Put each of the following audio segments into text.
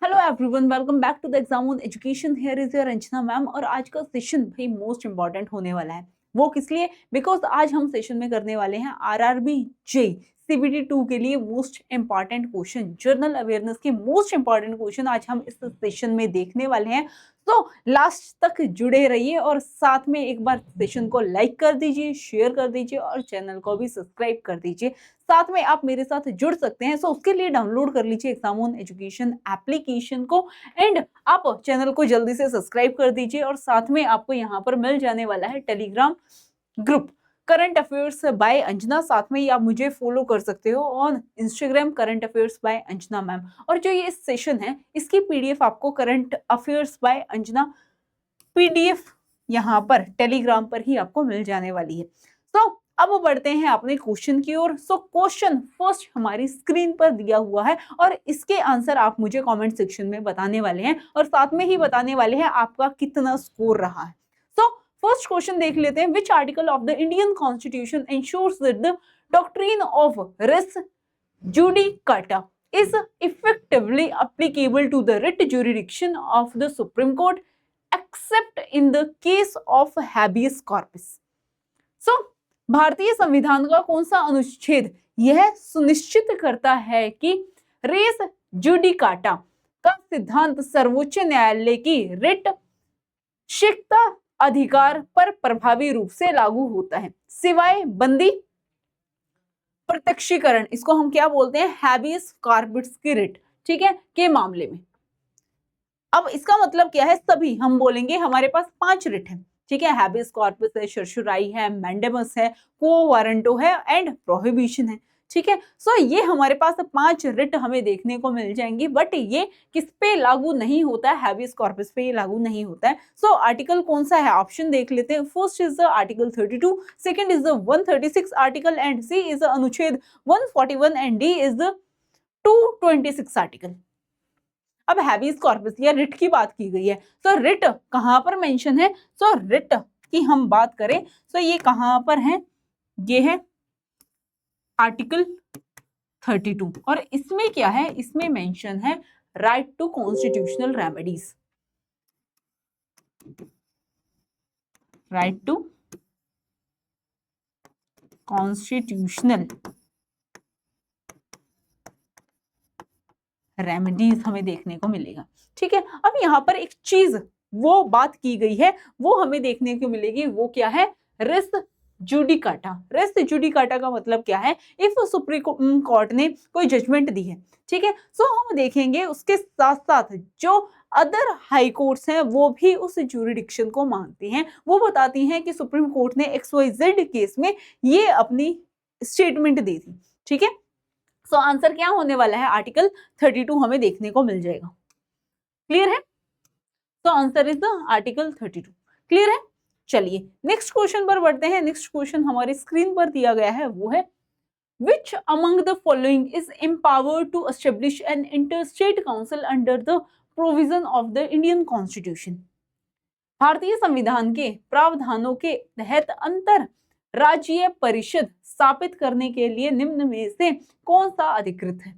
Hello everyone, welcome back to the exam on education. Here is your Ranjana ma'am. और आज का session भाई most important होने वाला है। वो किस लिए? बिकॉज आज हम सेशन में करने वाले हैं आरआरबी जेई सीबीटी 2 के लिए most important question, journal awareness के मोस्ट इंपॉर्टेंट क्वेश्चन आज हम इस सेशन में देखने वाले हैं। तो लास्ट तक जुड़े रहिए और साथ में एक बार सेशन को लाइक कर दीजिए, शेयर कर दीजिए और चैनल को भी सब्सक्राइब कर दीजिए। साथ में आप मेरे साथ जुड़ सकते हैं, सो उसके लिए डाउनलोड कर लीजिए एग्जाम ऑन एजुकेशन एप्लीकेशन को एंड आप चैनल को जल्दी से सब्सक्राइब कर दीजिए। और साथ में आपको यहाँ पर मिल जाने वाला है Telegram group current affairs by Anjana. साथ में ही आप मुझे फॉलो कर सकते हो on Instagram current affairs by Anjana ma'am. और जो ये सेशन है इसकी पीडीएफ आपको current affairs by Anjana PDF यहाँ पर टेलीग्राम पर ही आपको मिल जाने वाली है। तो अब बढ़ते हैं अपने क्वेश्चन की ओर। सो क्वेश्चन फर्स्ट हमारी स्क्रीन पर दिया हुआ है और इसके आंसर आप मुझे कमेंट सेक्शन में बताने वाले हैं और साथ में ही बताने वाले हैं आपका कितना स्कोर रहा है। सो फर्स्ट क्वेश्चन देख लेते हैं। Which article of the Indian constitution ensures that the doctrine of res judicata is effectively applicable to the writ jurisdiction of the Supreme Court except in the case of habeas corpus. So, भारतीय संविधान का कौन सा अनुच्छेद यह सुनिश्चित करता है कि रेस जुडिकाटा का सिद्धांत सर्वोच्च न्यायालय की रिट शिकता अधिकार पर प्रभावी रूप से लागू होता है, सिवाय बंदी प्रत्यक्षीकरण, इसको हम क्या बोलते हैं, हैबियस कॉर्पस की रिट, ठीक है, के मामले में। अब इसका मतलब क्या है, सभी हम बोलेंगे हमारे पास 5 रिट है, ठीक है, हैबियस कॉर्पस है, सर्सुराई है, मैंडेमस है, को वारंटो है एंड प्रोहिबिशन है, ठीक है। सो ये हमारे पास 5 रिट हमें देखने को मिल जाएंगी, बट ये किस पे लागू नहीं होता है, हैबियस कॉर्पस पे ये लागू नहीं होता है। सो आर्टिकल कौन सा है, ऑप्शन देख लेते हैं। First is the article 32, second is the 136 article and C is the अनुच्छेद 141 and D is the 226 article. अब हैबियस कॉर्पस या रिट की बात की गई है, तो रिट कहां पर मेंशन है? सो रिट की हम बात करें तो ये कहां पर है, ये है आर्टिकल 32 और इसमें क्या है, इसमें मेंशन है right to constitutional remedies, right to constitutional remedies हमें देखने को मिलेगा, ठीक है। अब यहाँ पर एक चीज वो बात की गई है वो हमें देखने को मिलेगी, वो क्या है, रेस जुडिकाटा। रेस जुडिकाटा का मतलब क्या है, इफ सुप्रीम कोर्ट ने कोई जजमेंट दी है, ठीक है, सो हम देखेंगे उसके साथ साथ जो अदर हाई कोर्ट्स हैं वो भी उस जुरिडिक्शन को मानती हैं, वो बताती हैं कि सुप्रीम कोर्ट ने XYZ केस में ये अपनी स्टेटमेंट दी थी, ठीक है। सो आंसर क्या होने वाला है, आर्टिकल 32 हमें देखने को मिल जाएगा। क्लियर है? तो answer is the article 32। Clear है? चलिए नेक्स्ट क्वेश्चन पर बढ़ते हैं। नेक्स्ट क्वेश्चन हमारी स्क्रीन पर दिया गया है, वो है which among the following is empowered to establish an interstate council under the provision of the Indian Constitution? भारतीय संविधान के प्रावधानों के तहत अंतर राज्यीय परिषद स्थापित करने के लिए निम्न में से कौन सा अधिकृत है?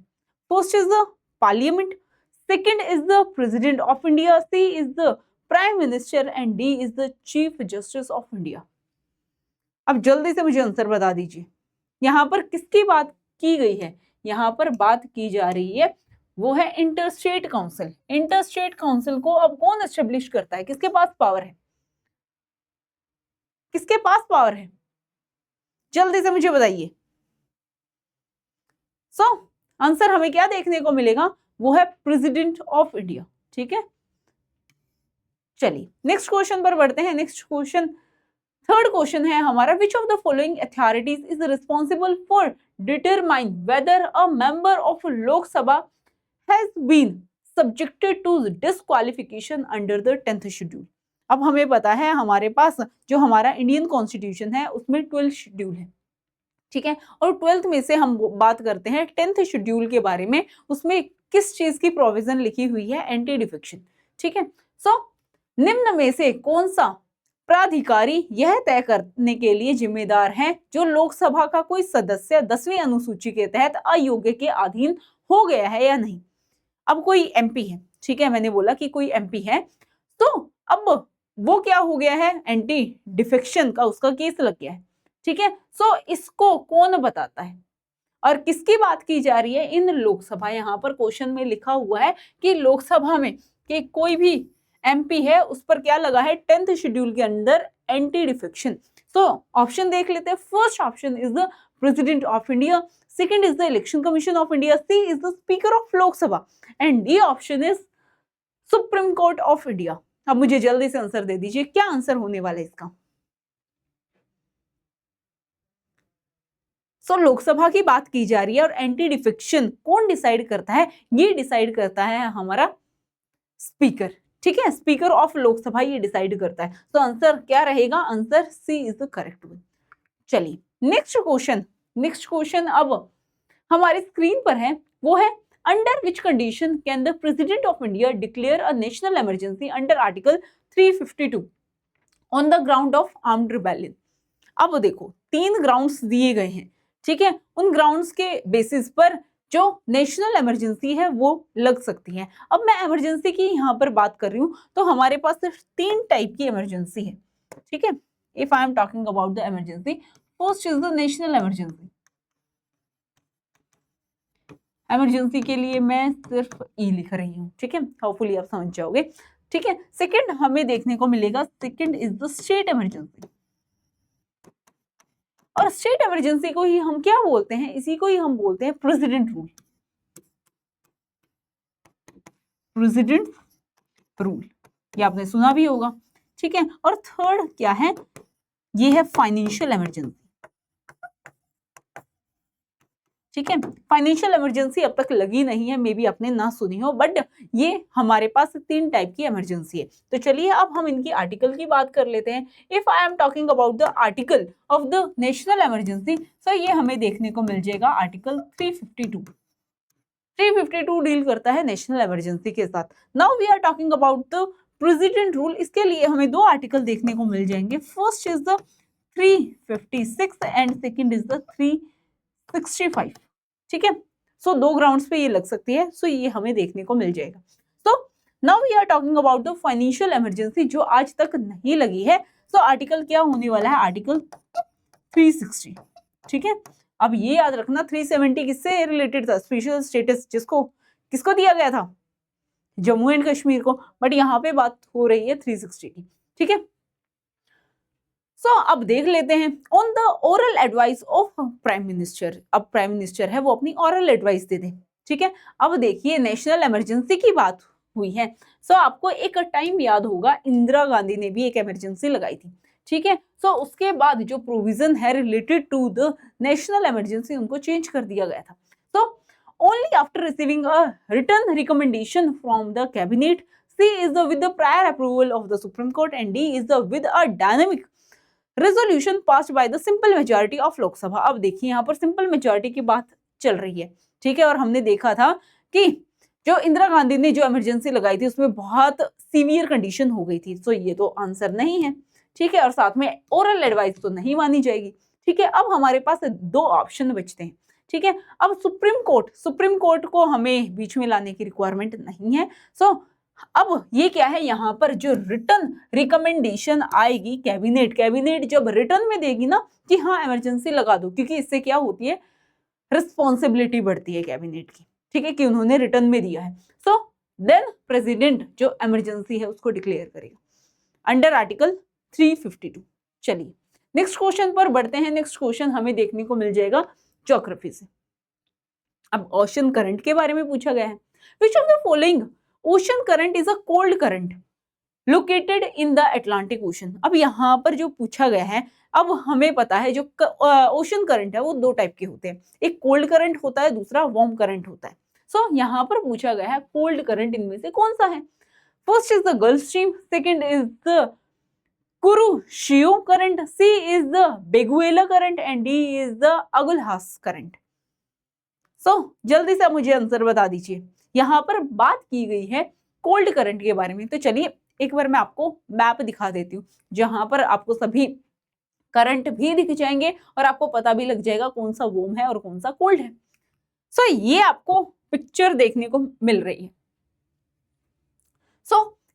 First is the parliament, second is the president of India, C is the prime minister and D is the chief justice of India. अब जल्दी से मुझे आंसर बता दीजिए, यहाँ पर किसकी बात की गई है? यहाँ पर बात की जा रही है वो है इंटरस्टेट काउंसिल। इंटरस्टेट काउंसिल को अब कौन एस्टेब्लिश करता है, किसके पास पावर है, किसके पास पावर है, जल्दी से मुझे बताइए। सो आंसर हमें क्या देखने को मिलेगा, वो है प्रेसिडेंट ऑफ इंडिया, ठीक है। चलिए नेक्स्ट क्वेश्चन पर बढ़ते हैं। नेक्स्ट क्वेश्चन, थर्ड क्वेश्चन है हमारा, which of the following authorities is responsible for determine whether a member of Lok Sabha has been subjected to disqualification under the 10th schedule. अब हमें पता है हमारे पास जो हमारा इंडियन कॉन्स्टिट्यूशन है उसमें 12 शेड्यूल है, ठीक है, और 12th में से हम बात करते हैं 10th शेड्यूल के बारे में, उसमें किस चीज की प्रोविजन लिखी हुई है, एंटी डिफेक्शन, ठीक है। सो निम्न में से कौन सा प्राधिकारी यह तय करने के लिए जिम्मेदार है जो लोकसभा का कोई सदस्य 10वीं अनुसूची के तहत अयोग्य के अधीन हो गया है या नहीं? अब कोई एमपी है, ठीक है, मैंने बोला कि कोई एमपी है, तो अब वो क्या हो गया है, एंटी डिफेक्शन का उसका केस लग गया है, ठीक है। सो इसको कौन बताता है और किसकी बात की जा रही है, इन लोकसभा, यहाँ पर क्वेश्चन में लिखा हुआ है कि लोकसभा में कि कोई भी एमपी है उस पर क्या लगा है, 10th शेड्यूल के अंदर एंटी डिफेक्शन। तो ऑप्शन देख लेते हैं। First option is the president of India, second is the election commission of India, C is the speaker of Lok Sabha and D option is supreme court of India. अब मुझे जल्दी से आंसर दे दीजिए, क्या आंसर होने वाला है इसका। सो लोकसभा की बात की जा रही है और एंटी डिफेक्शन कौन डिसाइड करता है, ये डिसाइड करता है हमारा स्पीकर, ठीक है, स्पीकर ऑफ लोकसभा ये डिसाइड करता है। तो आंसर क्या रहेगा, answer C is the correct one. चलिए नेक्स्ट क्वेश्चन अब हमारे स्क्रीन पर है, वो है under which condition can the president of India declare a national emergency under article 352 on the ground of armed rebellion. अब देखो 3 ग्राउंड्स दिए गए हैं, ठीक है, उन ग्राउंड्स के बेसिस पर जो नेशनल इमरजेंसी है वो लग सकती है। अब मैं इमरजेंसी की यहाँ पर बात कर रही हूँ, तो हमारे पास सिर्फ 3 टाइप की इमरजेंसी है, ठीक है। If I am talking about the emergency, first is the national emergency. Emergency के लिए मैं सिर्फ ई लिख रही हूँ, ठीक है, होपफुली आप समझ जाओगे, ठीक है। सेकंड हमें देखने को मिलेगा, second is the state emergency, और स्टेट इमरजेंसी को ही हम क्या बोलते हैं, इसी को ही हम बोलते हैं प्रेसिडेंट रूल, प्रेसिडेंट रूल, ये आपने सुना भी होगा, ठीक है। और थर्ड क्या है, ये है फाइनेंशियल इमरजेंसी, ठीक है। फाइनेंशियल इमरजेंसी अब तक लगी नहीं है, मे बी आपने ना सुनी हो, बट ये हमारे पास 3 टाइप की इमरजेंसी है। तो चलिए अब हम इनकी आर्टिकल की बात कर लेते हैं। If I am talking about the article of the national emergency, so ये हमें देखने को मिल जाएगा आर्टिकल 352। 352 डील करता है नेशनल इमरजेंसी के साथ। Now we are talking about the president rule, इसके लिए हमें 2 आर्टिकल देखने को मिल जाएंगे। First is the 356 and second is the 365, ठीक है। सो 2 ग्राउंड्स पे ये लग सकती है, सो ये हमें देखने को मिल जाएगा। So now we are talking about the financial emergency जो आज तक नहीं लगी है। सो आर्टिकल क्या होने वाला है, आर्टिकल 360, ठीक है। अब ये याद रखना 370 किससे रिलेटेड था, स्पेशल स्टेटस जिसको किसको दिया गया था, जम्मू एंड कश्मीर को, बट यहाँ पे बात हो रही है 360 की, ठीक है। सो अब देख लेते हैं on the oral advice of prime minister. अब प्राइम मिनिस्टर है वो अपनी ओरल एडवाइस दे दे, ठीक है। अब देखिए नेशनल इमरजेंसी की बात हुई है, सो आपको एक टाइम याद होगा इंदिरा गांधी ने भी एक इमरजेंसी लगाई थी, ठीक है। सो उसके बाद जो प्रोविजन है related to the national emergency उनको चेंज कर दिया गया था। So only after receiving a written recommendation from the cabinet, C is the with the prior approval of the supreme court and D is the with a dynamic resolution passed by the simple majority of Lok Sabha. अब देखिए यहाँ पर simple majority की बात चल रही है, ठीक है। और हमने देखा था कि जो इंदिरा गांधी ने जो इमरजेंसी लगाई थी उसमें बहुत सीवियर कंडीशन हो गई थी, तो ये तो आंसर नहीं है, ठीक है। और साथ में ओरल एडवाइस तो नहीं मानी जाएगी, ठीक है। अब हमारे पास 2 ऑप्शन बचते हैं, ठीक है। अब सुप्रीम कोर्ट को हमें बीच में लाने की रिक्वायरमेंट नहीं है। सो अब ये क्या है, यहाँ पर जो रिटर्न रिकमेंडेशन आएगी कैबिनेट जब रिटर्न में देगी ना कि हाँ इमरजेंसी लगा दो, क्योंकि इससे क्या होती है, रिस्पॉन्सिबिलिटी बढ़ती है कैबिनेट की, ठीक है, कि उन्होंने रिटर्न में दिया है। सो देन प्रेसिडेंट जो इमरजेंसी है उसको डिक्लेयर करेगा अंडर आर्टिकल 352। चलिए नेक्स्ट क्वेश्चन पर बढ़ते हैं। नेक्स्ट क्वेश्चन हमें देखने को मिल जाएगा ज्योग्राफी से। अब ओशन करंट के बारे में पूछा गया है। विच of the following ocean current is a cold current located in the Atlantic ocean. अब यहाँ पर जो पूछा गया है, अब हमें पता है जो ओशन करंट है वो 2 टाइप के होते हैं, एक कोल्ड करंट होता है, दूसरा वार्म करंट होता है। सो यहाँ पर पूछा गया है कोल्ड करंट इनमें से कौन सा है। First is the Gulf Stream, second is the Kuroshio current, C is the Benguela current and D is the Agulhas current. So जल्दी से आप मुझे आंसर बता दीजिए। यहाँ पर बात की गई है कोल्ड करंट के बारे में, तो चलिए एक बार मैं आपको मैप दिखा देती हूँ जहां पर आपको सभी करंट भी दिख जाएंगे और आपको पता भी लग जाएगा कौन सा वार्म है और कौन सा कोल्ड है। सो ये आपको पिक्चर देखने को मिल रही है,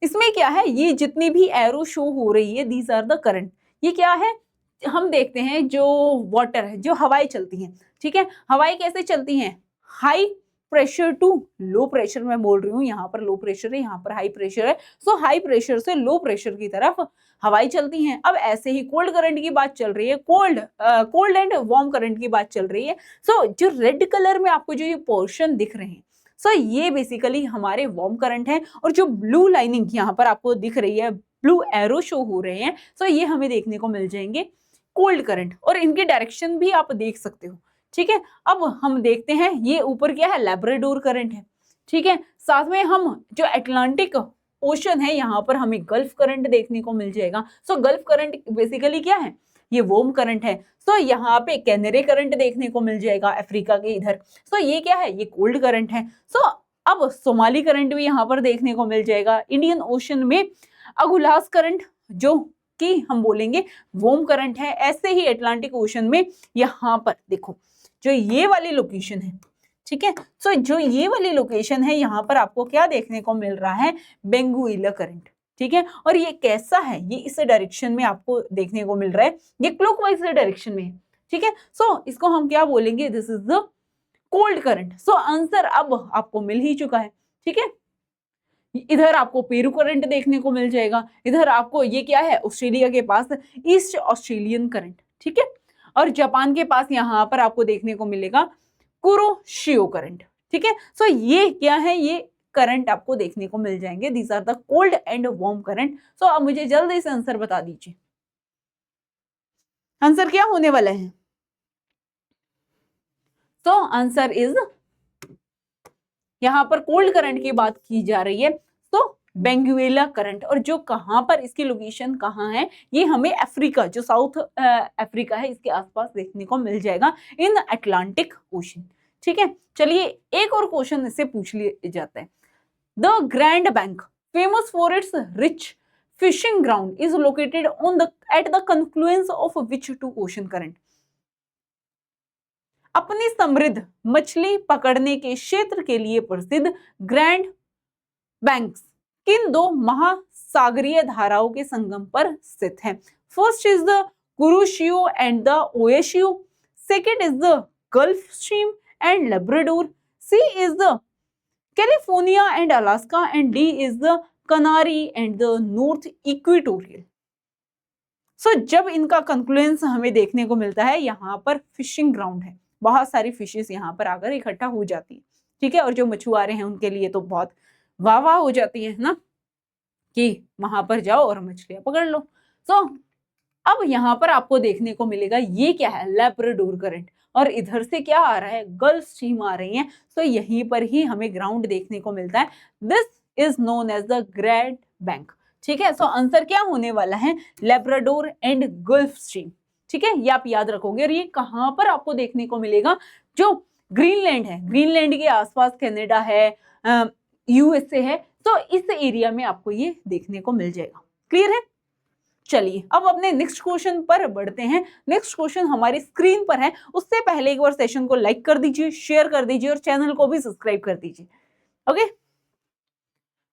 इसमें क्या है, ये जितनी भी एरो शो हो रही है दीज आर द करंट। ये क्या है, हम देखते हैं जो वाटर है, जो हवाएं चलती हैं, ठीक है, हवाएं कैसे चलती हैं, high pressure to low pressure, मैं बोल रही हूँ यहाँ पर लो प्रेशर है, यहाँ पर हाई प्रेशर है, सो हाई प्रेशर से लो प्रेशर की तरफ हवाएं चलती हैं। अब ऐसे ही कोल्ड करंट की बात चल रही है, कोल्ड एंड वार्म करंट की बात चल रही है। सो जो रेड कलर में आपको जो ये पोर्शन दिख रहे हैं, सो ये बेसिकली हमारे वार्म करंट है, और जो ब्लू लाइनिंग यहाँ पर आपको दिख रही है, ब्लू एरो शो हो रहे हैं, सो ये हमें देखने को मिल जाएंगे कोल्ड करंट, और इनकी डायरेक्शन भी आप देख सकते हो, ठीक है। अब हम देखते हैं, ये ऊपर क्या है, लैब्राडोर करंट है, ठीक है। साथ में हम जो अटलांटिक ओशन है, यहाँ पर हमें गल्फ करंट देखने को मिल जाएगा। सो गल्फ करंट बेसिकली क्या है, ये वार्म करंट है। सो यहाँ पे कैनरे करंट देखने को मिल जाएगा अफ्रीका के इधर। सो ये क्या है, ये कोल्ड करंट है। सो अब सोमाली करंट भी यहाँ पर देखने को मिल जाएगा। इंडियन ओशन में अगुलास करंट जो कि हम बोलेंगे वार्म करंट है। ऐसे ही अटलांटिक ओशन में यहाँ पर देखो जो ये वाली लोकेशन है, ठीक है। सो जो ये वाली लोकेशन है, यहाँ पर आपको क्या देखने को मिल रहा है, बेंगुइला करंट, ठीक है। और ये कैसा है, ये इस डायरेक्शन में आपको देखने को मिल रहा है, ये क्लॉकवाइज डायरेक्शन में है, ठीक है। सो इसको हम क्या बोलेंगे, this is the cold current. So answer अब आपको मिल ही चुका है, ठीक है। इधर आपको पेरू करंट देखने को मिल जाएगा, इधर आपको ये क्या है, ऑस्ट्रेलिया के पास ईस्ट ऑस्ट्रेलियन करंट, ठीक है। और जापान के पास यहाँ पर आपको देखने को मिलेगा कुरोशियो करंट, ठीक है। सो ये क्या है, ये करंट आपको देखने को मिल जाएंगे। These are the cold and warm current. So अब मुझे जल्दी से आंसर बता दीजिए, आंसर क्या होने वाला है। सो आंसर इज, यहाँ पर कोल्ड करंट की बात की जा रही है, तो बेंगुएला करंट। और जो कहां पर इसकी लोकेशन कहाँ है, ये हमें अफ्रीका, जो साउथ अफ्रीका है, इसके आसपास देखने को मिल जाएगा इन अटलांटिक ओशन, ठीक है। चलिए एक और क्वेश्चन इससे पूछ लिया जाता है। The grand bank famous for its rich fishing ground is located on the at the confluence of which two ocean current. अपनी समृद्ध मछली पकड़ने के क्षेत्र के लिए प्रसिद्ध ग्रैंड बैंक्स किन दो महासागरीय धाराओं के संगम पर स्थित है। First is the Kuroshio and the Oyashio, second is the Gulf Stream and Labrador, C is the California and Alaska, and D is the Canary and the North Equatorial. So जब इनका कंक्लुएंस हमें देखने को मिलता है, यहाँ पर फिशिंग ग्राउंड है, बहुत सारी फिशेस यहाँ पर आकर इकट्ठा हो जाती है, ठीक है। और जो मछुआरे हैं उनके लिए तो बहुत वाह वाह हो जाती है ना, कि वहां पर जाओ और मछलियां पकड़ लो। सो अब यहाँ पर आपको देखने को मिलेगा, ये क्या है, लैब्राडोर करंट, और इधर से क्या आ रहा है, गल्फ स्ट्रीम आ रही है। सो यहीं पर ही हमें ग्राउंड देखने को मिलता है। This is known as the grand bank, ठीक है। सो आंसर क्या होने वाला है, लैब्राडोर एंड गल्फ स्ट्रीम, ठीक है। ये आप याद रखोगे। और ये कहाँ पर आपको देखने को मिलेगा, जो ग्रीनलैंड है, ग्रीनलैंड के आसपास कनाडा है, यूएसए है, तो इस एरिया में आपको ये देखने को मिल जाएगा। क्लियर है। चलिए अब अपने नेक्स्ट क्वेश्चन पर बढ़ते हैं। नेक्स्ट क्वेश्चन हमारी स्क्रीन पर है, उससे पहले एक बार सेशन को लाइक कर दीजिए, शेयर कर दीजिए और चैनल को भी सब्सक्राइब कर दीजिए। ओके,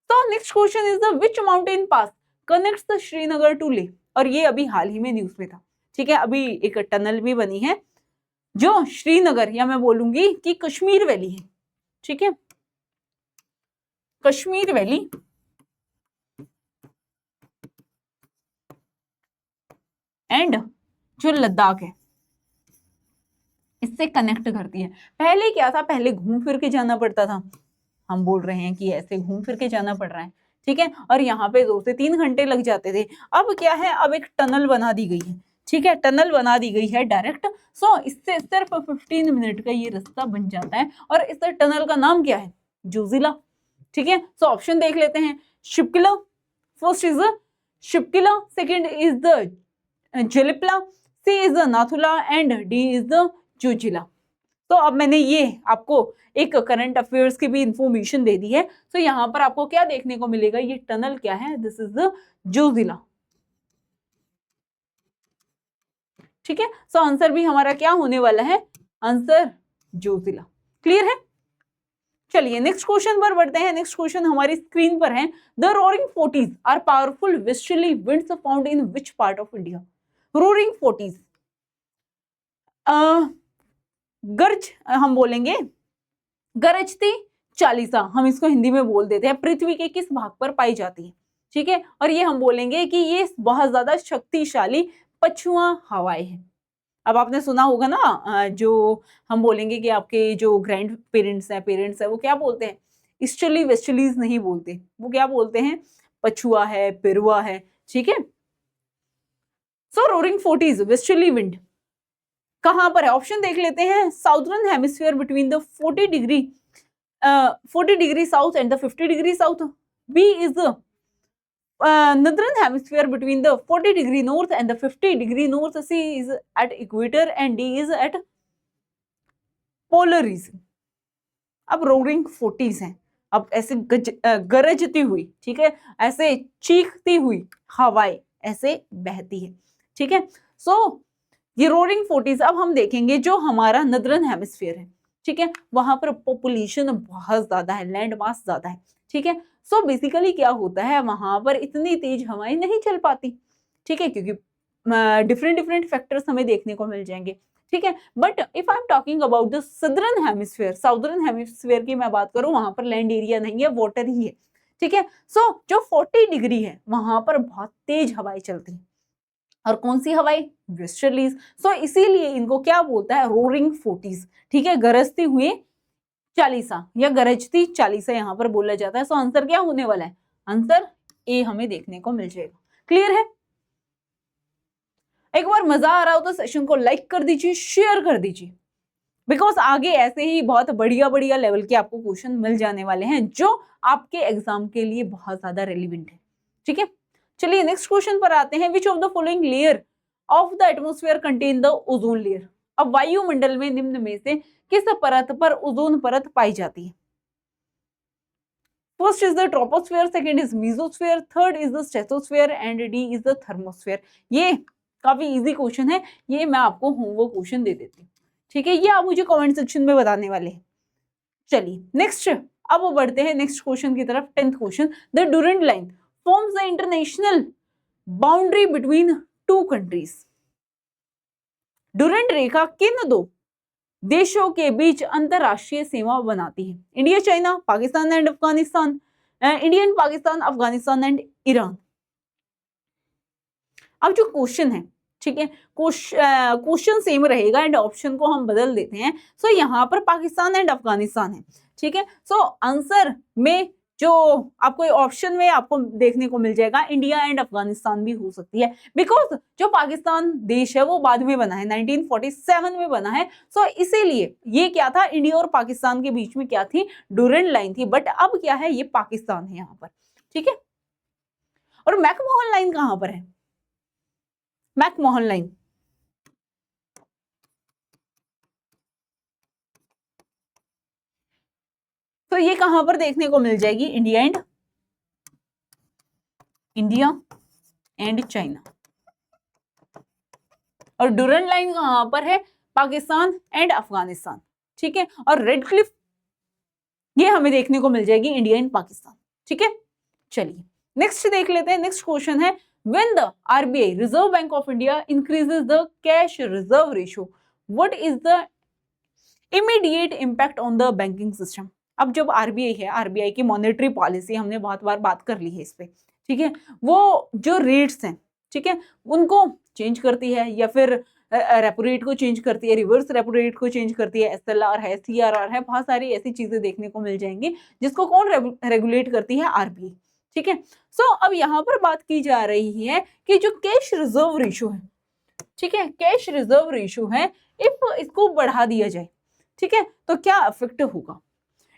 तो next question is the which mountain pass connects the Srinagar to Leh. और ये अभी हाल ही में न्यूज में था, ठीक है। अभी एक टनल भी बनी है जो श्रीनगर, या मैं बोलूंगी कि कश्मीर वैली है, ठीक है, कश्मीर वैली एंड जो लद्दाख है, इससे कनेक्ट करती है। पहले क्या था, पहले घूम फिर के जाना पड़ता था, हम बोल रहे हैं कि ऐसे घूम फिर के जाना पड़ रहा है, ठीक है। और यहाँ पे 2 से 3 घंटे लग जाते थे। अब क्या है, अब एक टनल बना दी गई है, ठीक है, टनल बना दी गई है डायरेक्ट। सो इससे सिर्फ 15 मिनट का ये रास्ता बन जाता है। और इस टनल का नाम क्या है, जोजिला, ठीक है। सो ऑप्शन देख लेते हैं। Shipkila, first is the Shipkila, second is the Jelepla, C is the Nathula and D is the Zojila. तो अब मैंने ये आपको एक करंट अफेयर्स की भी इंफॉर्मेशन दे दी है। तो यहाँ पर आपको क्या देखने को मिलेगा, ये टनल क्या है, दिस इज द जोजिला, ठीक है। सो आंसर भी हमारा क्या होने वाला है, आंसर जोजिला। क्लियर है। चलिए नेक्स्ट क्वेश्चन पर बढ़ते हैं। नेक्स्ट क्वेश्चन हमारी स्क्रीन पर है, the roaring forties are powerful westerly winds found in which part of India. Roaring forties, गर्ज हम बोलेंगे, गरजती चालीसा हम इसको हिंदी में बोल देते हैं, पृथ्वी के किस भाग पर पाई जाती है, ठीक है। और ये हम बोलेंगे कि ये बहुत ज्यादा शक्तिशाली पछुआ हवाएं हैं। अब आपने सुना होगा ना, जो हम बोलेंगे कि आपके जो ग्रैंड पेरेंट्स है वो क्या बोलते हैं, ईस्टर्ली वेस्टर्लीज नहीं बोलते, वो क्या बोलते हैं, पछुआ है, पेरुआ है, ठीक है। So roaring forties westerly wind कहां पर है, ऑप्शन देख लेते हैं। Southern hemisphere between the 40 degree south and the 50 degree south. B is the northern hemisphere between the 40 degree north and the 50 degree north. C is at equator and D is at polar region. अब roaring forties हैं, अब ऐसे गरजती हुई, ठीक है, ऐसे चीखती हुई हवाएं ऐसे बहती है, ठीक है। सो ये रोरिंग फोर्टीज, अब हम देखेंगे जो हमारा नदरन हेमिस्फीयर है, ठीक है, वहां पर पॉपुलेशन बहुत ज्यादा है, लैंड मास ज्यादा है, ठीक है। सो बेसिकली क्या होता है, वहां पर इतनी तेज हवाएं नहीं चल पाती, ठीक है, क्योंकि डिफरेंट फैक्टर्स हमें देखने को मिल जाएंगे, ठीक है। But if I am talking about the southern hemisphere, southern hemisphere की मैं बात करूं, वहां पर लैंड एरिया नहीं है, वाटर ही है, ठीक है। सो जो 40 डिग्री है वहां पर बहुत तेज हवाएं चलती हैं, और कौन सी हवाएं, वेस्टर्लीज। सो इसीलिए इनको क्या बोलता है, रोरिंग फोर्टीज, ठीक है, गरजते हुए चालीसा या गरजती चालीसा यहाँ पर बोला जाता है। सो आंसर क्या होने वाला है, आंसर ए हमें देखने को मिल जाएगा। क्लियर है। एक बार मजा आ रहा हो तो सेशन को लाइक कर दीजिए, शेयर कर दीजिए, बिकॉज आगे ऐसे ही बहुत बढ़िया बढ़िया लेवल के आपको क्वेश्चन मिल जाने वाले हैं जो आपके एग्जाम के लिए बहुत ज्यादा रेलिवेंट है, ठीक है। चलिए नेक्स्ट क्वेश्चन पर आते हैं। विच of the following layer of the atmosphere contain the ozone layer. अब वायुमंडल में निम्न में से किस परत पर ओजोन परत पाई जाती है। First is the troposphere, second is mesosphere, third is the stratosphere and D is the thermosphere. ये काफी इजी क्वेश्चन है, ये मैं आपको होमवर्क क्वेश्चन दे देती हूँ, ठीक है, ये आप मुझे कमेंट सेक्शन में बताने वाले हैं। चलिए नेक्स्ट, अब वो बढ़ते हैं नेक्स्ट क्वेश्चन की तरफ। 10th question, the Durand line forms the international boundary between two countries. Durand रेखा किन दो देशों के बीच अंतरराष्ट्रीय सीमा बनाती है। India, China, Pakistan and Afghanistan, Indian Pakistan, Afghanistan and Iran. अब जो क्वेश्चन है, ठीक है, क्वेश्चन सेम रहेगा एंड ऑप्शन को हम बदल देते हैं। सो यहाँ पर पाकिस्तान एंड अफगानिस्तान है, ठीक है। सो आंसर में जो आपको ऑप्शन में आपको देखने को मिल जाएगा, इंडिया एंड अफगानिस्तान भी हो सकती है, बिकॉज जो पाकिस्तान देश है वो बाद में बना है, 1947 में बना है। सो इसीलिए ये क्या था, इंडिया और पाकिस्तान के बीच में क्या थी, डूरेंट लाइन थी, बट अब क्या है, ये पाकिस्तान है यहाँ पर, ठीक है। और मैकमोहन लाइन कहां पर है, मैकमोहन लाइन, तो ये कहां पर देखने को मिल जाएगी, इंडिया एंड चाइना। और डूरेंट लाइन कहां पर है, पाकिस्तान एंड अफगानिस्तान, ठीक है। और रेड क्लिफ ये हमें देखने को मिल जाएगी, इंडिया एंड पाकिस्तान, ठीक है। चलिए नेक्स्ट देख लेते हैं। नेक्स्ट क्वेश्चन है, when the RBI reserve bank of India increases the cash reserve ratio, what is the immediate impact on the banking system. अब जब आरबीआई है, आरबीआई की मॉनेटरी पॉलिसी हमने बहुत बार बात कर ली है इस पे, ठीक है, वो जो रेट्स हैं, ठीक है, उनको चेंज करती है, या फिर रेपो रेट को चेंज करती है, रिवर्स रेपो रेट को चेंज करती है, एसएलआर है, सीआरआर है, बहुत सारी ऐसी चीजें देखने को मिल जाएंगी जिसको कौन रेगुलेट करती है, आरबीआई, ठीक है। सो अब यहाँ पर बात की जा रही है कि जो कैश रिजर्व रेशियो है, ठीक है, कैश रिजर्व रेशियो है, इफ इसको बढ़ा दिया जाए, ठीक है, तो क्या इफेक्ट होगा।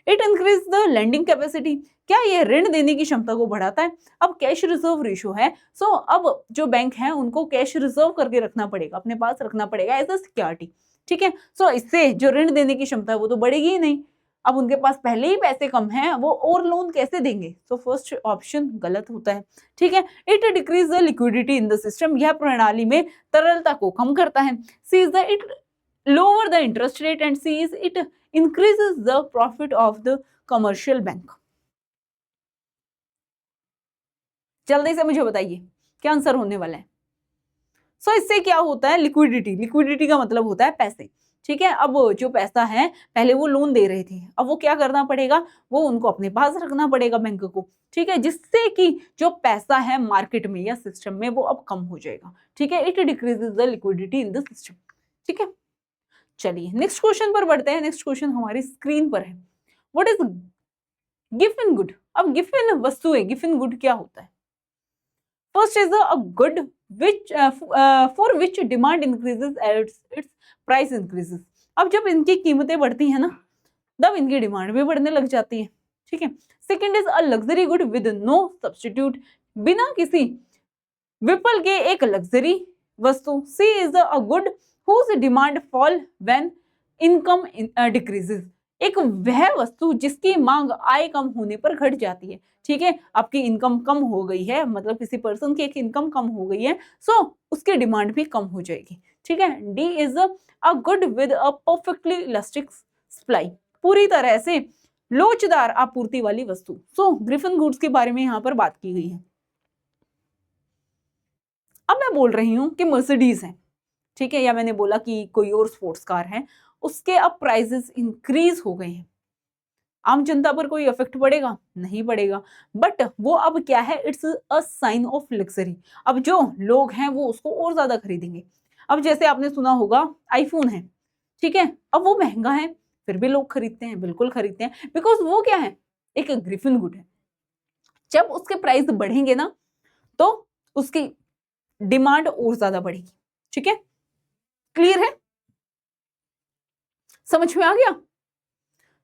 It increase the lending capacity, क्या ये ऋण देने की क्षमता को बढ़ाता है। अब कैश रिजर्व रेशियो है, सो अब जो बैंक है उनको कैश रिजर्व करके रखना पड़ेगा, अपने पास रखना पड़ेगा एज अ सिक्योरिटी, ठीक है। सो इससे जो ऋण देने की क्षमता है वो तो बढ़ेगी ही नहीं, अब उनके पास पहले ही पैसे कम हैं, वो और लोन कैसे देंगे। तो फर्स्ट ऑप्शन गलत होता है, ठीक है। It decreases the liquidity in the system, यह प्रणाली में तरलता को कम करता है। C is the it lower the interest rate, and C is it increases the profit of the commercial bank. जल्दी से मुझे बताइए क्या आंसर होने वाला है। सो इससे क्या होता है, लिक्विडिटी का मतलब होता है पैसे, ठीक है। अब जो पैसा है, पहले वो लोन दे रहे थे, अब वो क्या करना पड़ेगा, वो उनको अपने पास रखना पड़ेगा बैंक को, ठीक है, जिससे कि जो पैसा है मार्केट में या सिस्टम में वो अब कम हो जाएगा, ठीक है। It decreases the liquidity in the system, ठीक है। चलिए नेक्स्ट क्वेश्चन पर बढ़ते हैं। नेक्स्ट क्वेश्चन हमारी स्क्रीन पर है। What is given good? अब गिवन वस्तु है, गिवन गुड क्या होता है? First is a good which for which demand increases as its price increases. अब जब इनकी कीमतें बढ़ती है ना, तब इनकी डिमांड भी बढ़ने लग जाती है, ठीक है। Second is a luxury good with no substitute, बिना किसी विकल्प के एक लग्जरी वस्तु। C is a good whose demand fall when income decreases, एक वह वस्तु जिसकी मांग आय कम होने पर घट जाती है, ठीक है। आपकी इनकम कम हो गई है, मतलब किसी पर्सन की एक इनकम कम हो गई है, सो उसकी डिमांड भी कम हो जाएगी, ठीक है। D is a good with a perfectly elastic supply, पूरी तरह से लोचदार आपूर्ति वाली वस्तु। सो ग्रिफिन गुड्स के बारे में यहाँ पर बात की गई है। अब मैं बोल रही हूँ कि मर्सिडीज है, ठीक है, या मैंने बोला कि कोई और स्पोर्ट्स कार है, उसके अब प्राइसेस इंक्रीज हो गए हैं। आम जनता पर कोई इफेक्ट पड़ेगा? नहीं पड़ेगा, बट वो अब क्या है, it's a sign of luxury. अब जो लोग हैं वो उसको और ज्यादा खरीदेंगे। अब जैसे आपने सुना होगा आईफोन है, ठीक है, अब वो महंगा है फिर भी लोग खरीदते हैं, बिल्कुल खरीदते हैं, बिकॉज वो क्या है, एक ग्रिफिन गुड है। जब उसके प्राइस बढ़ेंगे ना तो उसकी डिमांड और ज्यादा बढ़ेगी, ठीक है। क्लियर है, समझ में आ गया?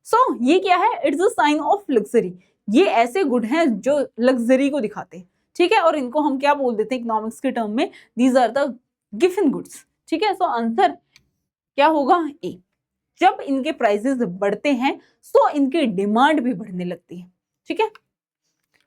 सो ये क्या है, it's a sign of luxury. ये ऐसे गुड हैं जो लग्जरी को दिखाते हैं, ठीक है, और इनको हम क्या बोल देते हैं इकोनॉमिक्स के टर्म में, these are the given goods, ठीक है। सो आंसर क्या होगा, ए। जब इनके प्राइसेस बढ़ते हैं सो इनकी डिमांड भी बढ़ने लगती है, ठीक है।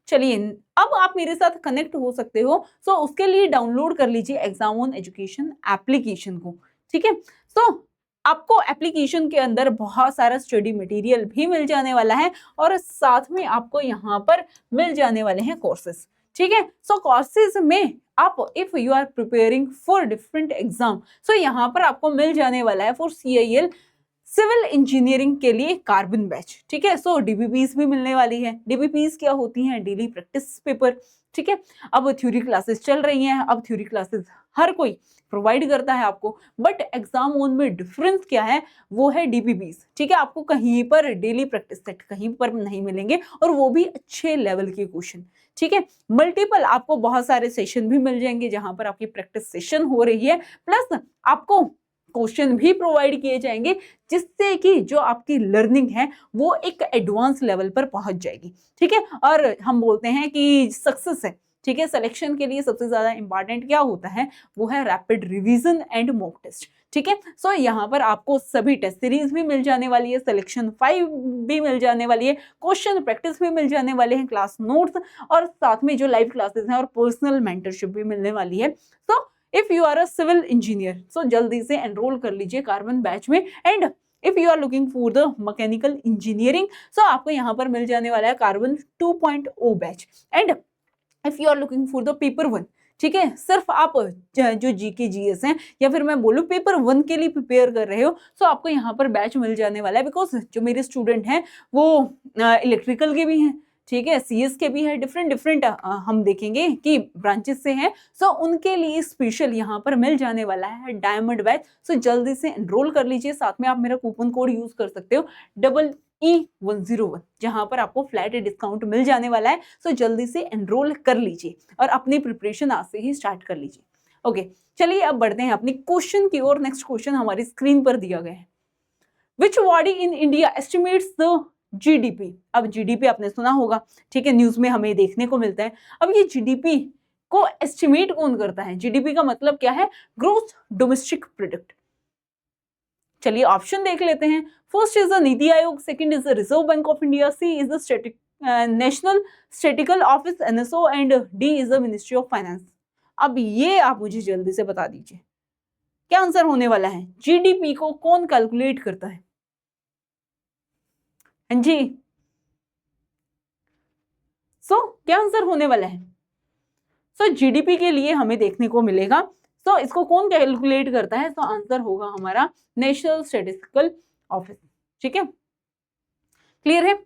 चलिए अब आप मेरे साथ कनेक्ट हो सकते हो, सो उसके लिए डाउनलोड कर लीजिए एग्जाम ऑन एजुकेशन एप्लीकेशन को, ठीक है। सो आपको एप्लीकेशन के अंदर बहुत सारा स्टडी मटेरियल भी मिल जाने वाला है और साथ में आपको यहाँ पर मिल जाने वाले हैं कोर्सेज, ठीक है। सो कोर्सेज में आप if you are preparing for different exam, so यहाँ पर आपको मिल जाने वाला है फॉर CIL सिविल इंजीनियरिंग के लिए कार्बन बैच, ठीक है। सो DBPs भी मिलने वाली है। DBPs क्या होती हैं, डेली प्रैक्टिस पेपर, ठीक है। अब थ्योरी क्लासेस चल रही हैं, अब थ्योरी क्लासेस हर कोई प्रोवाइड करता है आपको, बट एग्जाम ओन में डिफरेंस क्या है, वो है DBPs, ठीक है। आपको कहीं पर डेली प्रैक्टिस सेट कहीं पर नहीं मिलेंगे और वो भी अच्छे लेवल के क्वेश्चन, ठीक है। मल्टीपल आपको बहुत सारे सेशन भी मिल जाएंगे जहां पर आपकी प्रैक्टिस सेशन हो रही है, प्लस आपको क्वेश्चन भी प्रोवाइड किए जाएंगे जिससे कि जो आपकी लर्निंग है वो एक एडवांस लेवल पर पहुंच जाएगी, ठीक है। और हम बोलते हैं कि सक्सेस है, ठीक है, सिलेक्शन के लिए सबसे ज्यादा इंपॉर्टेंट क्या होता है, वो है rapid revision and mock test, ठीक है। सो यहाँ पर आपको सभी टेस्ट सीरीज भी मिल जाने वाली है, सिलेक्शन 5 भी मिल जाने वाली है, क्वेश्चन प्रैक्टिस भी मिल जाने वाले हैं, क्लास नोट्स और साथ में जो लाइव क्लासेस हैं और पर्सनल मेंटरशिप भी मिलने वाली है। So if you are a civil engineer, so जल्दी से एनरोल कर लीजिए कार्बन बैच में। And if you are looking for the mechanical engineering, so आपको यहाँ पर मिल जाने वाला है carbon 2.0 batch. And if you are looking for the paper 1, ठीक है, सिर्फ आप जो GK GS हैं या फिर मैं बोलूँ पेपर 1 के लिए प्रिपेयर कर रहे हो, सो आपको यहाँ पर बैच मिल जाने वाला है। बिकॉज जो मेरे स्टूडेंट हैं वो इलेक्ट्रिकल के भी हैं, ठीक है, CS के भी है, डिफरेंट हम देखेंगे कि ब्रांचेस से हैं, सो उनके लिए स्पेशल यहाँ पर मिल जाने वाला है डायमंड बैच। सो जल्दी से एनरोल कर लीजिए, साथ में आप मेरा कूपन कोड यूज कर सकते हो EE101, जहां पर आपको फ्लैट डिस्काउंट मिल जाने वाला है। सो जल्दी से एनरोल कर लीजिए और अपनी प्रिपरेशन आज से ही स्टार्ट कर लीजिए। ओके, चलिए अब बढ़ते हैं अपनी क्वेश्चन की ओर। नेक्स्ट क्वेश्चन हमारी स्क्रीन पर दिया गया है, which body in India estimates the GDP। अब GDP आपने सुना होगा, ठीक है, न्यूज में हमें देखने को मिलता है। अब ये GDP को एस्टिमेट कौन करता है? GDP का मतलब क्या है, ग्रोथ डोमेस्टिक प्रोडक्ट। चलिए ऑप्शन देख लेते हैं। First is the NITI Aayog, second is the reserve bank of India, C is the national statistical office NSO and D is the ministry of finance. अब ये आप मुझे जल्दी से बता दीजिए। क्या आंसर होने वाला है? जीडीपी को कौन कैलकुलेट करता है? हाँ जी, क्या आंसर होने वाला है? जीडीपी के लिए हमें देखने को मिलेगा, इसको कौन कैलकुलेट करता है? आंसर होगा हमारा नेशनल स्टैटिस्टिकल ऑफिस। ठीक है, क्लियर है?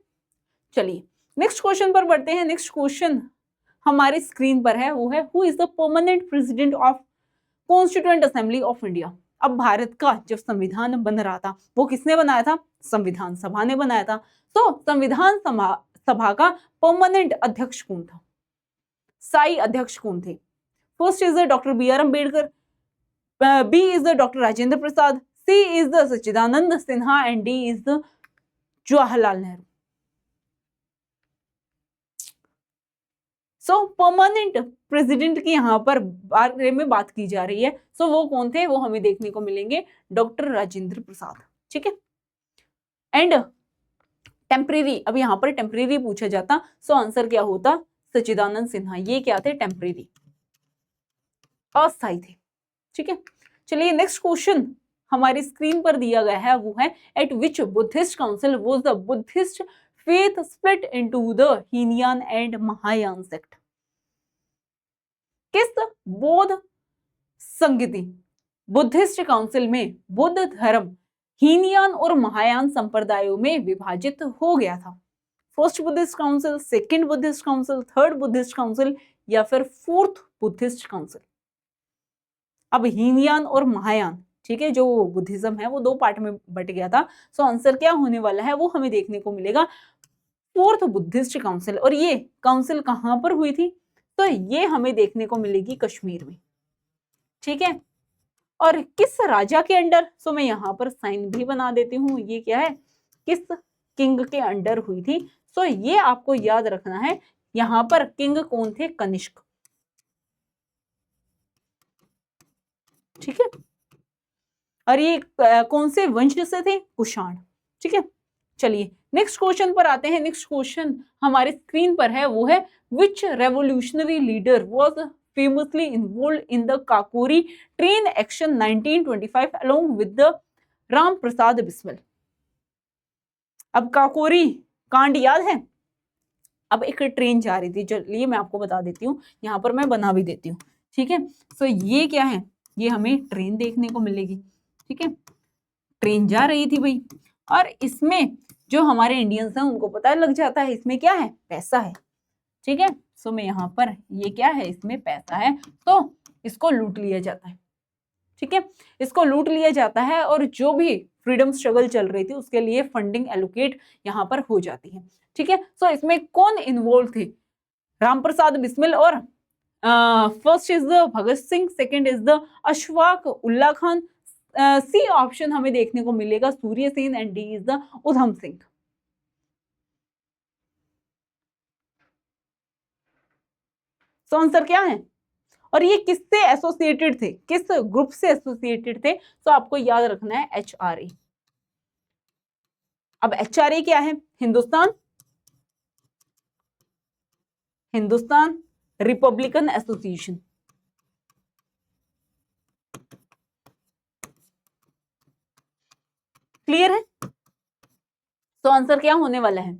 चलिए नेक्स्ट क्वेश्चन पर बढ़ते हैं। नेक्स्ट क्वेश्चन हमारे स्क्रीन पर है, वो है who is the permanent president of constituent assembly of India. अब भारत का जब संविधान बन रहा था वो किसने बनाया था? संविधान सभा ने बनाया था। संविधान सभा का परमानेंट अध्यक्ष कौन था? स्थायी अध्यक्ष कौन थे? First is the doctor B R Ambedkar, B is the doctor Rajendra Prasad, C is the Sachchidananda Sinha and D is the Jawaharlal Nehru. Permanent president की यहाँ पर बारे में बात की जा रही है। वो कौन थे? वो हमें देखने को मिलेंगे डॉक्टर राजेंद्र प्रसाद। ठीक है, एंड टेम्परेरी, अब यहाँ पर टेम्परेरी पूछा जाता, आंसर क्या होता? सच्चिदानंद सिन्हा। ये क्या थे? टेम्परेरी, अस्थायी थे। ठीक है, चलिए नेक्स्ट क्वेश्चन हमारी स्क्रीन पर दिया गया है, वो है eight which Buddhist council was the Buddhist faith split into the Hinayana and Mahayana sect. किस बौद्ध संगति बुद्धिस्ट काउंसिल में बुद्ध धर्म हीनयान और महायान संप्रदायों में विभाजित हो गया था? First Buddhist council, second Buddhist council, third Buddhist council या फिर फोर्थ बुद्धिस्ट काउंसिल? अब हीनयान और महायान, ठीक है, जो बुद्धिज्म है वो दो पार्ट में बट गया था। आंसर क्या होने वाला है? वो हमें देखने को मिलेगा फोर्थ बुद्धिस्ट काउंसिल। और ये काउंसिल कहां पर हुई थी? ये हमें देखने को मिलेगी कश्मीर में। ठीक है, और किस राजा के अंडर? मैं यहाँ पर साइन भी बना देती हूँ। ये क्या है? किस किंग के अंडर हुई थी? ये आपको याद रखना है। यहाँ पर किंग कौन थे? कनिष्क। ठीक है, और ये कौन से वंश से थे? कुषाण। ठीक है, चलिए नेक्स्ट क्वेश्चन पर आते हैं। नेक्स्ट क्वेश्चन हमारे स्क्रीन पर है, वो है which revolutionary leader was famously involved in the Kakori train action 1925 along with the Ram Prasad Bismil. अब काकोरी कांड याद है? अब एक ट्रेन जा रही थी, चलिए मैं आपको बता देती हूँ, यहाँ पर मैं बना भी देती हूँ। ठीक है, ये क्या है? ये हमें ट्रेन देखने को मिलेगी। ठीक है, ट्रेन जा रही थी भाई, और इसमें जो हमारे इंडियंस हैं उनको पता लग जाता है इसमें क्या है? पैसा है। ठीक है, मैं यहाँ पर ये क्या है? इसमें पैसा है, तो इसको लूट लिया जाता है। ठीक है, इसको लूट लिया जाता है, और जो भी फ्रीडम स्ट्रगल चल रही थी उसके लिए फंडिंग एलोकेट यहाँ पर हो जाती है। ठीक है, इसमें कौन इन्वॉल्व थे? राम प्रसाद बिस्मिल, और first is the Bhagat Singh, second is the Ashfaq Ullah Khan, C option हमें देखने को मिलेगा Surya Sen and D is the Udham Singh. Answer क्या है? और ये किससे एसोसिएटेड थे? किस ग्रुप से एसोसिएटेड थे? आपको याद रखना है एचआरए। अब एचआरए क्या है? Hindustan Republican association. क्लियर है? आंसर क्या होने वाला है?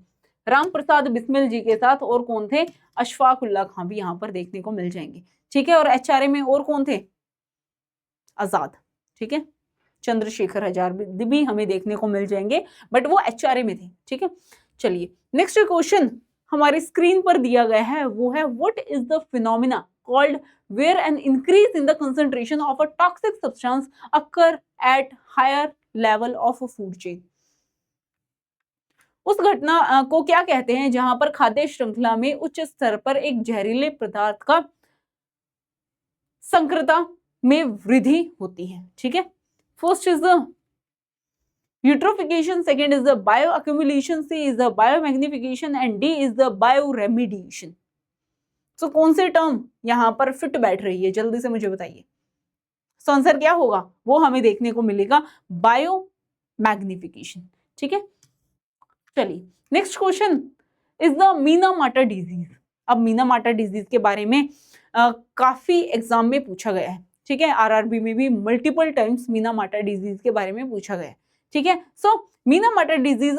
राम प्रसाद बिस्मिल जी के साथ और कौन थे? अशफाक उल्ला खान भी यहाँ पर देखने को मिल जाएंगे। ठीक है, और एचआरए में और कौन थे? आजाद। ठीक है, चंद्रशेखर आजाद भी हमें देखने को मिल जाएंगे, बट वो एचआरए में थे। ठीक है, चलिए नेक्स्ट क्वेश्चन हमारी स्क्रीन पर दिया गया है, वो है what is the phenomena called where an increase in the concentration of a toxic substance occur at higher level of food chain. उस घटना को क्या कहते हैं जहां पर खाद्य श्रृंखला में उच्च स्तर पर एक जहरीले पदार्थ का संक्रता में वृद्धि होती है? ठीक है, first is the eutrophication, second is the bio accumulation, C is the bio magnification and D is the bio remediation. कौन से टर्म यहाँ पर फिट बैठ रही है? जल्दी से मुझे बताइए। आंसर क्या होगा? वो हमें देखने को मिलेगा बायो मैग्निफिकेशन। ठीक है, चलिए next question is the Meena Marta disease. अब मीना मार्टा डिजीज के बारे में काफी एग्जाम में पूछा गया है। ठीक है, आरआरबी में भी मल्टीपल टाइम्स मीना माटा डिजीज के बारे में पूछा गया, ठीक है। सो मीना माटा disease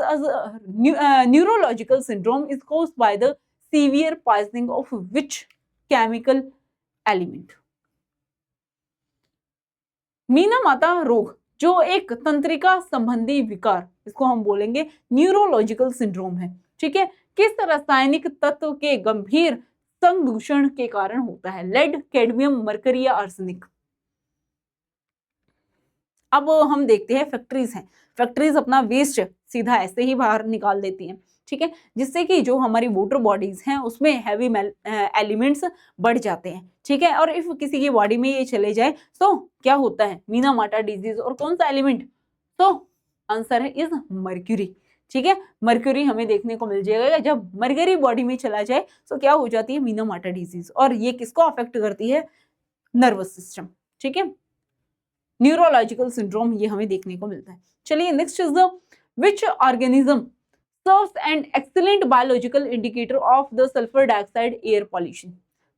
neurological syndrome is caused by the severe poisoning of which chemical element. Meena माता रोग जो एक तंत्रिका संबंधी विकार, इसको हम बोलेंगे न्यूरोलॉजिकल सिंड्रोम है, ठीक है। किस रासायनिक तत्व के गंभीर संदूषण के कारण होता है? लेड, कैडमियम, मरकरी या आर्सेनिक। अब हम देखते हैं फैक्ट्रीज हैं, फैक्ट्रीज अपना वेस्ट सीधा ऐसे ही बाहर निकाल देती हैं, ठीक है, जिससे कि जो हमारी वाटर बॉडीज हैं उसमें हैवी एलिमेंट्स बढ़ जाते हैं, ठीक है। और इफ किसी की बॉडी में ये चले जाए तो क्या होता है? मीना माटा डिजीज। और कौन सा एलिमेंट? तो आंसर है इज मर्क्यूरी, ठीक है। मर्क्यूरी हमें देखने को मिल जाएगा। जब मर्क्यूरी बॉडी में चला जाए तो क्या हो जाती है? मीना माटा डिजीज। और ये किसको अफेक्ट करती है? नर्वस सिस्टम, ठीक है। न्यूरोलॉजिकल सिंड्रोम ये हमें देखने को मिलता है। चलिए next is the which organism serves an excellent biological indicator of the sulphur dioxide air pollution.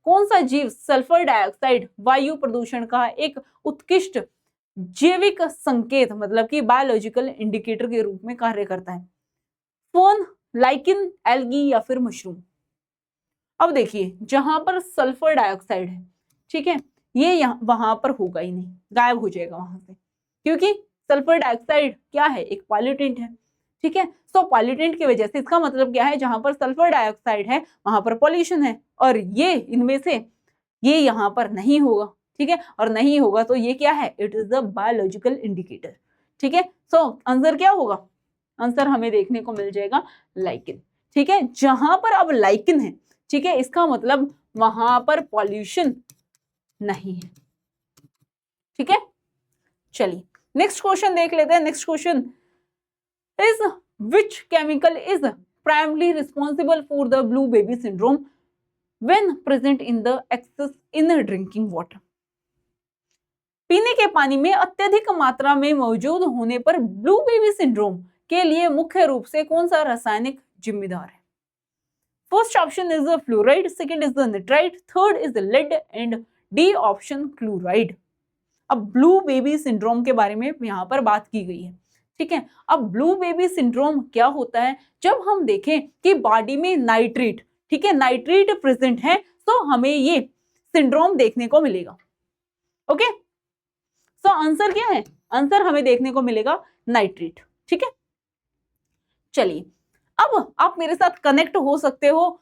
कौन सा जीव सल्फर डाइऑक्साइड वायु प्रदूषण का एक उत्कृष्ट जैविक संकेत मतलब कि बायोलॉजिकल इंडिकेटर के रूप में कार्य करता है? फोन, लाइकिन, एल्गी या फिर मशरूम। अब देखिए जहां पर सल्फर डाइऑक्साइड है, ठीक है, ये यहाँ वहां पर होगा ही नहीं, गायब हो जाएगा वहां से, क्योंकि सल्फर डाइऑक्साइड क्या है? एक पॉल्यूटेंट है, ठीक है। सो पॉल्यूटेंट की वजह से इसका मतलब क्या है? जहां पर सल्फर डाइऑक्साइड है वहां पर पॉल्यूशन है, और ये इनमें से ये यहाँ पर नहीं होगा, ठीक है। और नहीं होगा तो ये क्या है? It is the biological indicator, ठीक है। सो आंसर क्या होगा? आंसर हमें देखने को मिल जाएगा लाइकिन, ठीक है। जहां पर अब लाइकिन है, ठीक है, इसका मतलब वहां पर पॉल्यूशन नहीं है, ठीक है। चलिए नेक्स्ट क्वेश्चन देख लेते हैं। Next question is which chemical is primary responsible for the blue baby syndrome when present in the excess in drinking water. पीने के पानी में अत्यधिक मात्रा में मौजूद होने पर ब्लू बेबी सिंड्रोम के लिए मुख्य रूप से कौन सा रासायनिक जिम्मेदार है? First option is the fluoride, second is the nitrite, third is the lead and D option chloride. अब ब्लू बेबी सिंड्रोम के बारे में यहाँ पर बात की गई है, ठीक है। अब ब्लू बेबी सिंड्रोम क्या होता है? जब हम देखें कि बॉडी में नाइट्रेट, ठीक है, नाइट्रेट प्रेजेंट है तो हमें ये सिंड्रोम देखने को मिलेगा। ओके, सो आंसर क्या है? आंसर हमें देखने को मिलेगा नाइट्रेट, ठीक है। चलिए अब आप मेरे साथ कनेक्ट हो सकते हो।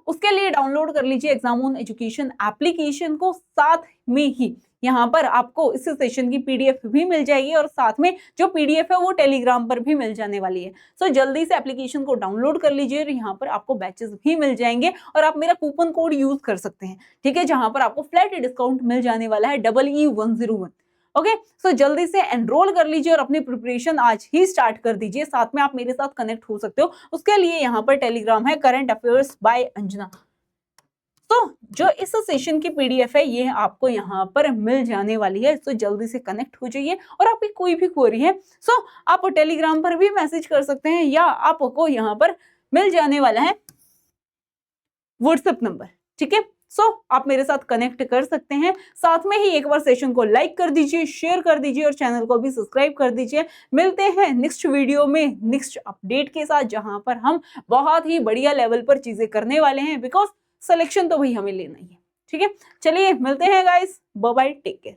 उसके लिए डाउनलोड कर लीजिए एग्जामोन एजुकेशन एप्लीकेशन को, साथ में ही यहाँ पर आपको इस सेशन की पीडीएफ भी मिल जाएगी और साथ में जो पीडीएफ है वो टेलीग्राम पर भी मिल जाने वाली है। जल्दी से एप्लीकेशन को डाउनलोड कर लीजिए और यहाँ पर आपको बैचेस भी मिल जाएंगे और आप मेरा कूपन कोड यूज कर सकते हैं, ठीक है, जहां पर आपको फ्लैट डिस्काउंट मिल जाने वाला है EE101। ओके, जल्दी से एनरोल कर लीजिए और अपनी प्रिपरेशन आज ही स्टार्ट कर दीजिए। साथ में आप मेरे साथ कनेक्ट हो सकते हो, उसके लिए यहाँ पर टेलीग्राम है करंट अफेयर्स बाय अंजना। जो इस सेशन की पीडीएफ है ये आपको यहाँ पर मिल जाने वाली है। जल्दी से कनेक्ट हो जाइए और आपकी कोई भी क्वेरी है आप टेलीग्राम पर भी मैसेज कर सकते हैं या आपको यहाँ पर मिल जाने वाला है व्हाट्सएप नंबर, ठीक है। आप मेरे साथ कनेक्ट कर सकते हैं। साथ में ही एक बार सेशन को लाइक कर दीजिए, शेयर कर दीजिए और चैनल को भी सब्सक्राइब कर दीजिए। मिलते हैं नेक्स्ट वीडियो में नेक्स्ट अपडेट के साथ, जहां पर हम बहुत ही बढ़िया लेवल पर चीजें करने वाले हैं, बिकॉज सिलेक्शन तो भाई हमें लेना ही है, ठीक है। चलिए मिलते हैं guys, bye bye, take care.